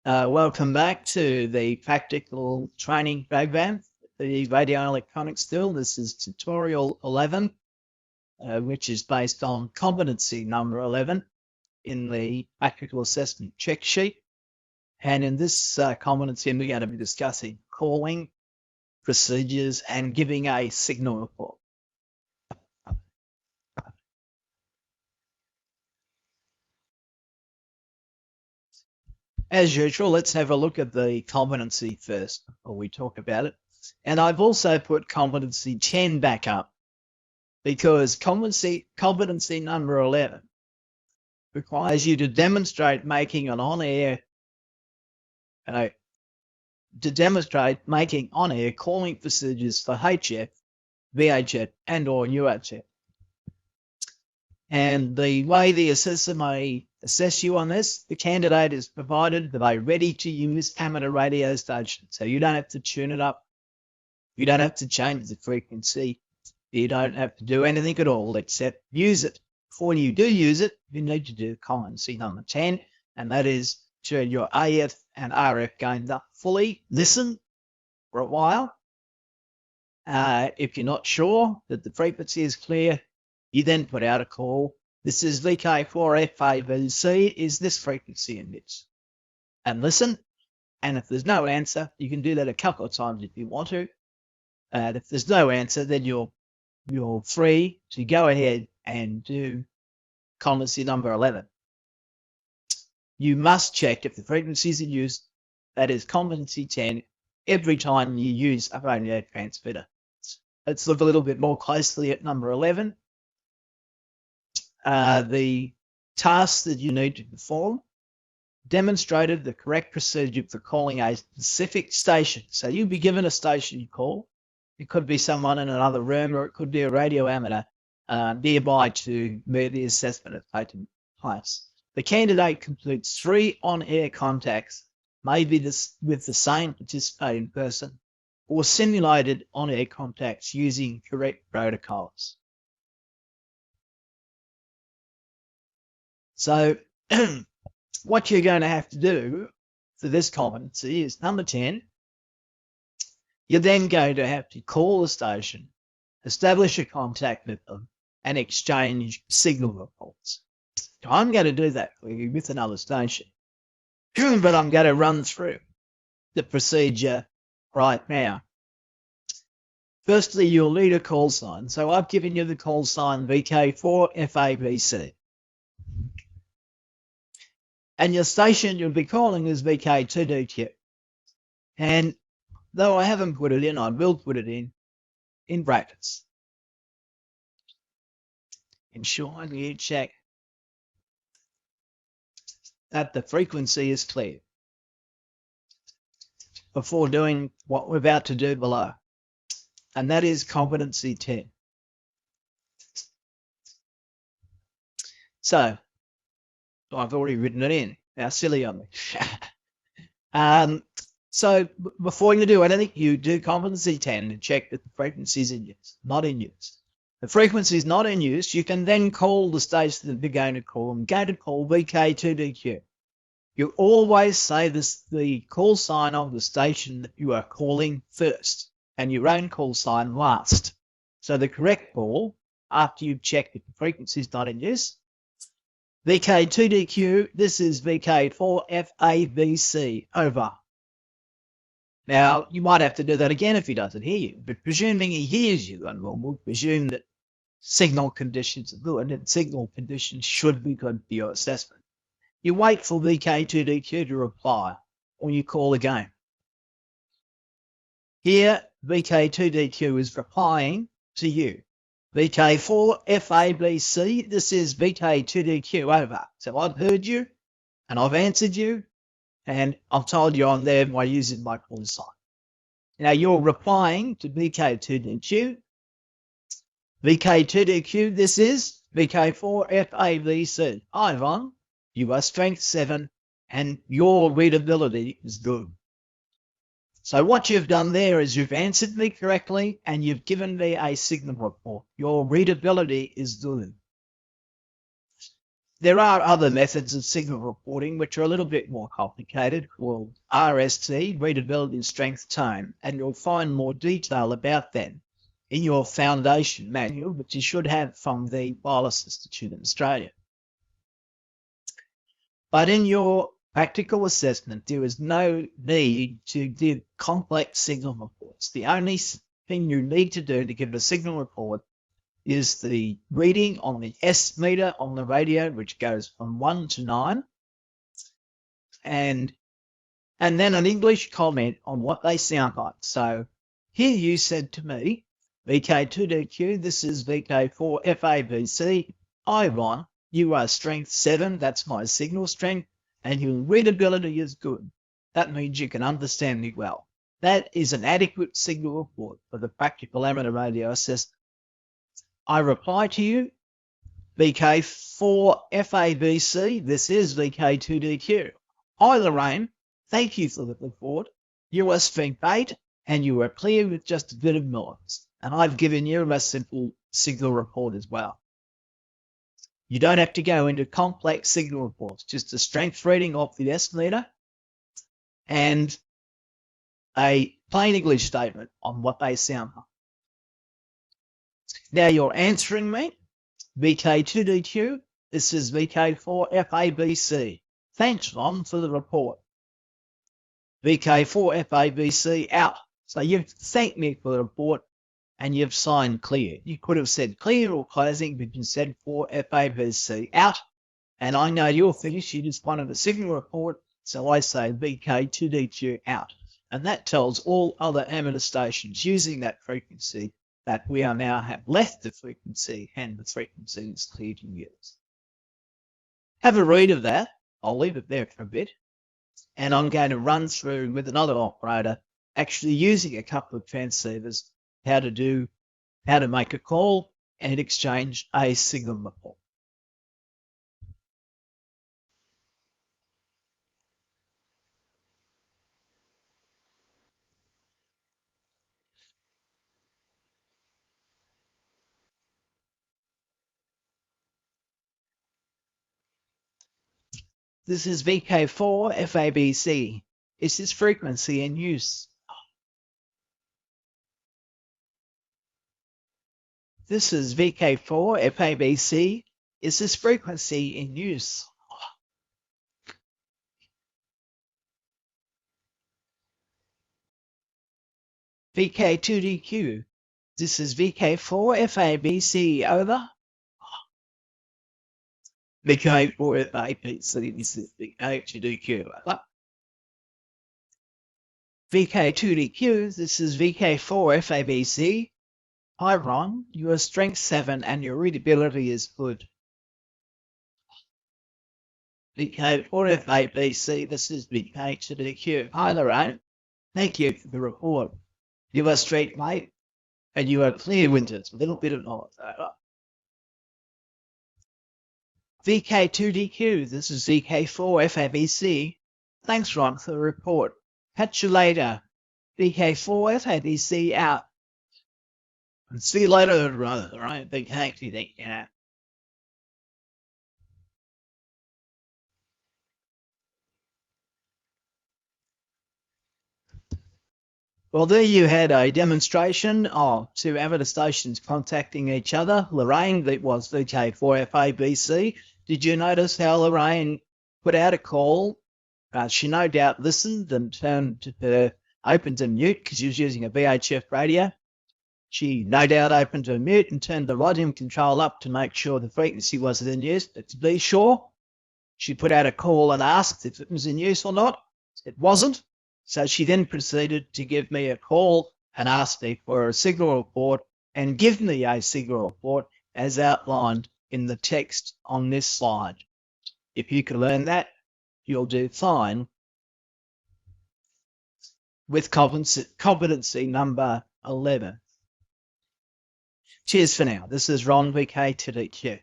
Welcome back to the practical training program, the radio electronics skill. This is tutorial 11, which is based on competency number 11 in the practical assessment check sheet. And in this competency, we're going to be discussing calling procedures and giving a signal report. As usual, let's have a look at the competency first before we talk about it. And I've also put competency 10 back up because competency number 11 requires you to demonstrate making on-air calling procedures for HF, VHF, and or UHF. And the way the assessor may assess you on this, the candidate is provided with a ready-to-use amateur radio station. So you don't have to tune it up. You don't have to change the frequency. You don't have to do anything at all except use it. Before you do use it, you need to do competency number 10, and that is turn your AF and RF gains up fully. Listen for a while. If you're not sure that the frequency is clear, you then put out a call. This is VK4FAVC. Is this frequency in this? And listen. And if there's no answer, you can do that a couple of times if you want to. And if there's no answer, then you're free to go ahead and do competency number 11. You must check if the frequencies in use, that is competency 10, every time you use a radio transmitter. Let's look a little bit more closely at number 11. The tasks that you need to perform demonstrated the correct procedure for calling a specific station. So you'll be given a station you call. It could be someone in another room, or it could be a radio amateur nearby to where the assessment has taken place. The candidate completes 3 on-air contacts, maybe with the same participating person, or simulated on-air contacts using correct protocols. So what you're going to have to do for this competency is number 10. You're then going to have to call the station, establish a contact with them, and exchange signal reports. So I'm going to do that for you with another station, but I'm going to run through the procedure right now. Firstly, you'll need a call sign. So I've given you the call sign VK4FAVC. And your station you'll be calling is VK2DQ. And though I haven't put it in, I will put it in brackets. Ensuring you check that the frequency is clear before doing what we're about to do below. And that is competency 10. So I've already written it in. How silly of me. So before you do anything, you do competency 10 to check that the frequency is in use, not in use. The frequency is not in use. You can then call the station that you're going to call. I'm going to call VK2DQ. You always say the call sign of the station that you are calling first, and your own call sign last. So the correct call, after you've checked if the frequency is not in use, VK2DQ, this is VK4FAVC, over. Now, you might have to do that again if he doesn't hear you, but presuming he hears you, and we'll presume that signal conditions are good, and signal conditions should be good for your assessment. You wait for VK2DQ to reply, or you call again. Here, VK2DQ is replying to you. VK4FAVC, this is VK2DQ, over. So I've heard you, and I've answered you, and I've told you I'm there by using my call sign. Now you're replying to VK2DQ. VK2DQ, this is VK4FAVC. Ivan, you are strength 7, and your readability is good. So what you've done there is you've answered me correctly and you've given me a signal report. Your readability is good. There are other methods of signal reporting which are a little bit more complicated, called RST, readability, strength, tone, and you'll find more detail about that in your foundation manual, which you should have from the Wireless Institute in Australia. But in your practical assessment, there is no need to give complex signal reports. The only thing you need to do to give a signal report is the reading on the S meter on the radio, which goes from 1 to 9, and then an English comment on what they sound like. So here you said to me, VK2DQ, this is VK4 FABC, I1, you are strength 7, that's my signal strength, and your readability is good. That means you can understand me well. That is an adequate signal report for the practical amateur radio assessment. I reply to you, VK4 FABC, this is VK2DQ. Hi Lorraine, thank you for the report. You are strength 8 and you are clear with just a bit of noise. And I've given you a simple signal report as well. You don't have to go into complex signal reports, just a strength reading of the S meter and a plain English statement on what they sound like. Now you're answering me, VK2DQ, this is VK4 FABC. Thanks, Ron, for the report. VK4 FABC out. So you've thanked me for the report and you've signed clear. You could have said clear or closing, but you said for FABC out. And I know you're finished, you just wanted a signal report, so I say VK2DQ out. And that tells all other amateur stations using that frequency that we are now have left the frequency and the frequency is clear to use. Have a read of that. I'll leave it there for a bit. And I'm going to run through with another operator, actually using a couple of transceivers, how to make a call and exchange a signal report. This is VK4 FABC. Is this frequency in use? This is VK4 FABC. Is this frequency in use? VK2DQ. This is VK4 FABC. Over. VK4 FABC. This is VK2DQ. Over. VK2DQ. This is VK4 FABC. Hi Ron, you are strength 7 and your readability is good. VK4 FABC. This is VK2DQ. Hi Lorraine, thank you for the report. You are straight mate and you are clear winters, a little bit of noise. VK2DQ, this is VK4 FABC. Thanks Ron for the report. Catch you later. VK4 FABC out. And see you later, right? VK2DQ. Yeah. Well, there you had a demonstration of two amateur stations contacting each other. Lorraine, that was VK4 FABC. Did you notice how Lorraine put out a call? She no doubt listened and opened to mute because she was using a VHF radio. She no doubt opened to mute and turned the volume control up to make sure the frequency wasn't in use. But to be sure, she put out a call and asked if it was in use or not. It wasn't. So she then proceeded to give me a call and asked me for a signal report and give me a signal report as outlined in the text on this slide. If you can learn that, you'll do fine with competency number 11. Cheers for now. This is Ron VK2DQ.